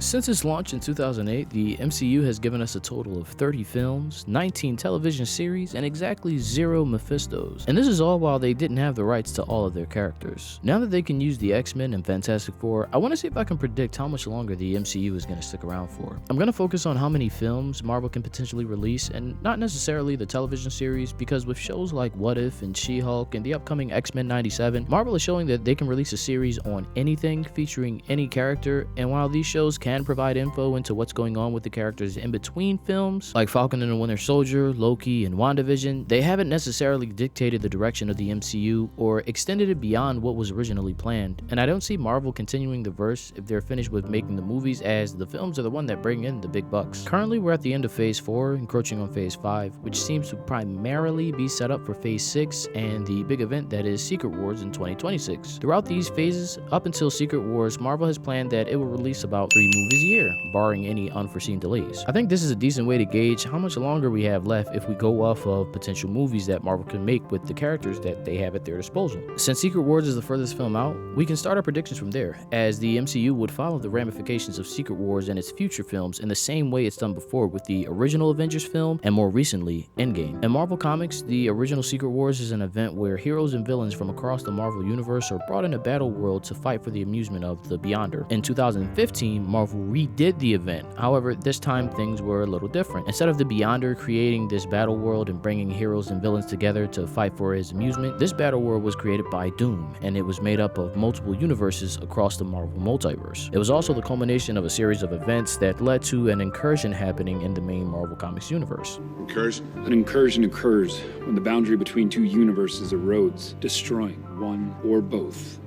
Since its launch in 2008, the MCU has given us a total of 30 films, 19 television series, and exactly 0 Mephistos. And this is all while they didn't have the rights to all of their characters. Now that they can use the X-Men and Fantastic Four, I want to see if I can predict how much longer the MCU is going to stick around for. I'm going to focus on how many films Marvel can potentially release, and not necessarily the television series, because with shows like What If and She-Hulk and the upcoming X-Men 97, Marvel is showing that they can release a series on anything featuring any character, and while these shows can provide info into what's going on with the characters in between films, like Falcon and the Winter Soldier, Loki, and WandaVision, they haven't necessarily dictated the direction of the MCU or extended it beyond what was originally planned, and I don't see Marvel continuing the verse if they're finished with making the movies, as the films are the one that bring in the big bucks. Currently, we're at the end of Phase 4, encroaching on Phase 5, which seems to primarily be set up for Phase 6 and the big event that is Secret Wars in 2026. Throughout these phases, up until Secret Wars, Marvel has planned that it will release about 3 movies a year, barring any unforeseen delays. I think this is a decent way to gauge how much longer we have left if we go off of potential movies that Marvel can make with the characters that they have at their disposal. Since Secret Wars is the furthest film out, we can start our predictions from there, as the MCU would follow the ramifications of Secret Wars and its future films in the same way it's done before with the original Avengers film and more recently, Endgame. In Marvel Comics, the original Secret Wars is an event where heroes and villains from across the Marvel Universe are brought in a battle world to fight for the amusement of the Beyonder. In 2015, Marvel redid the event. However, this time things were a little different. Instead of the Beyonder creating this battle world and bringing heroes and villains together to fight for his amusement, this battle world was created by Doom, and it was made up of multiple universes across the Marvel multiverse. It was also the culmination of a series of events that led to an incursion happening in the main Marvel Comics universe. Incursion? An incursion occurs when the boundary between two universes erodes, destroying one or both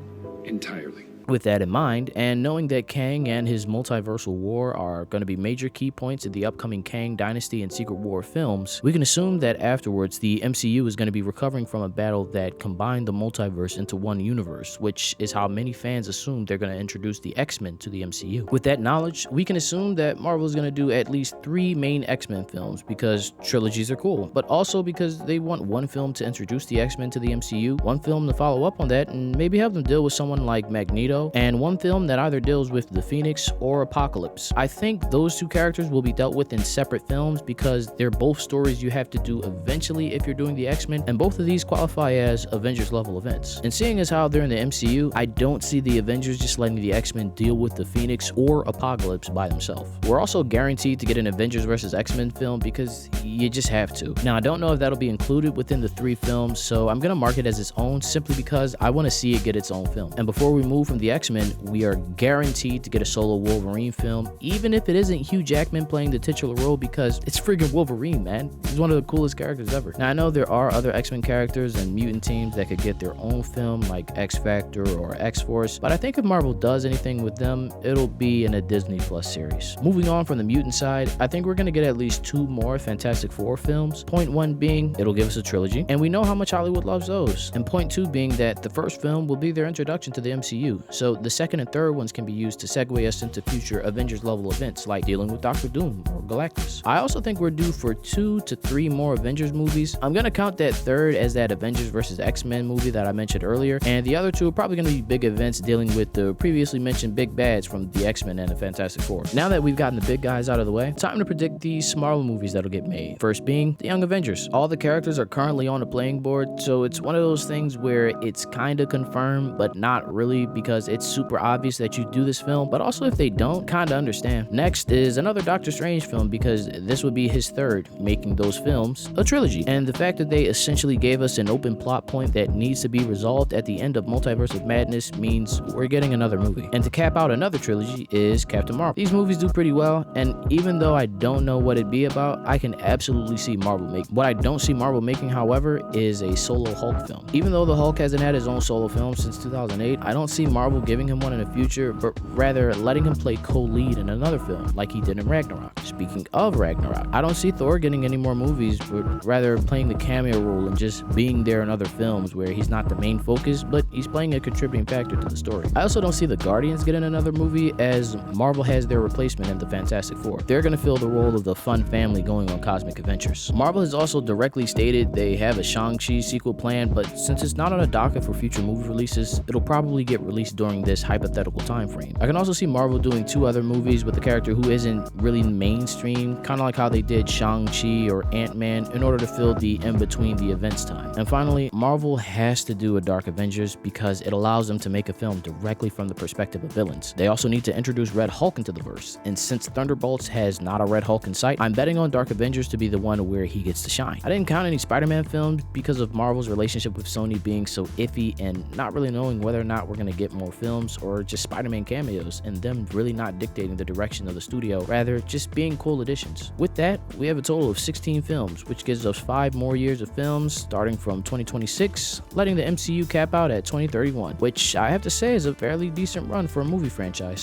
entirely. With that in mind, and knowing that Kang and his multiversal war are going to be major key points in the upcoming Kang Dynasty and Secret War films, we can assume that afterwards the MCU is going to be recovering from a battle that combined the multiverse into one universe, which is how many fans assume they're going to introduce the X-Men to the MCU. With that knowledge, we can assume that Marvel is going to do at least 3 main X-Men films, because trilogies are cool, but also because they want one film to introduce the X-Men to the MCU, one film to follow up on that, and maybe have them deal with someone like Magneto, and one film that either deals with the Phoenix or Apocalypse. I think those 2 characters will be dealt with in separate films because they're both stories you have to do eventually if you're doing the X-Men, and both of these qualify as Avengers level events. And seeing as how they're in the MCU, I don't see the Avengers just letting the X-Men deal with the Phoenix or Apocalypse by themselves. We're also guaranteed to get an Avengers vs. X-Men film because you just have to. Now, I don't know if that'll be included within the 3 films, so I'm gonna mark it as its own simply because I want to see it get its own film. And before we move from the X-Men, we are guaranteed to get a solo Wolverine film, even if it isn't Hugh Jackman playing the titular role, because it's friggin' Wolverine, man. He's one of the coolest characters ever. Now, I know there are other X-Men characters and mutant teams that could get their own film, like X-Factor or X-Force, but I think if Marvel does anything with them, it'll be in a Disney Plus series. Moving on from the mutant side, I think we're gonna get at least 2 more Fantastic Four films. Point 1 being, it'll give us a trilogy, and we know how much Hollywood loves those. And point 2 being that the first film will be their introduction to the MCU, so the second and third ones can be used to segue us into future Avengers level events like dealing with Doctor Doom or Galactus. I also think we're due for 2 to 3 more Avengers movies. I'm gonna count that third as that Avengers vs. X-Men movie that I mentioned earlier, and the other 2 are probably gonna be big events dealing with the previously mentioned big bads from the X-Men and the Fantastic Four. Now that we've gotten the big guys out of the way, time to predict the smaller movies that'll get made. First being the Young Avengers. All the characters are currently on the playing board, so it's one of those things where it's kinda confirmed, but not really, because it's super obvious that you do this film, but also if they don't, kinda understand. Next is another Doctor Strange film, because this would be his third, making those films a trilogy. And the fact that they essentially gave us an open plot point that needs to be resolved at the end of Multiverse of Madness means we're getting another movie. And to cap out another trilogy is Captain Marvel. These movies do pretty well, and even though I don't know what it'd be about, I can absolutely see Marvel making. What I don't see Marvel making, however, is a solo Hulk film. Even though the Hulk hasn't had his own solo film since 2008, I don't see Marvel giving him one in the future, but rather letting him play co-lead in another film like he did in Ragnarok. Speaking of Ragnarok, I don't see Thor getting any more movies, but rather playing the cameo role and just being there in other films where he's not the main focus, but he's playing a contributing factor to the story. I also don't see the Guardians getting another movie, as Marvel has their replacement in the Fantastic Four. They're gonna fill the role of the fun family going on cosmic adventures. Marvel has also directly stated they have a Shang-Chi sequel plan, but since it's not on a docket for future movie releases, it'll probably get released during this hypothetical time frame. I can also see Marvel doing 2 other movies with a character who isn't really mainstream, kind of like how they did Shang-Chi or Ant-Man, in order to fill the in-between the events time. And finally, Marvel has to do a Dark Avengers because it allows them to make a film directly from the perspective of villains. They also need to introduce Red Hulk into the verse, and since Thunderbolts has not a Red Hulk in sight, I'm betting on Dark Avengers to be the one where he gets to shine. I didn't count any Spider-Man films because of Marvel's relationship with Sony being so iffy and not really knowing whether or not we're going to get more films or just Spider-Man cameos and them really not dictating the direction of the studio, rather just being cool additions. With that, we have a total of 16 films, which gives us 5 more years of films starting from 2026, letting the MCU cap out at 2031, which I have to say is a fairly decent run for a movie franchise.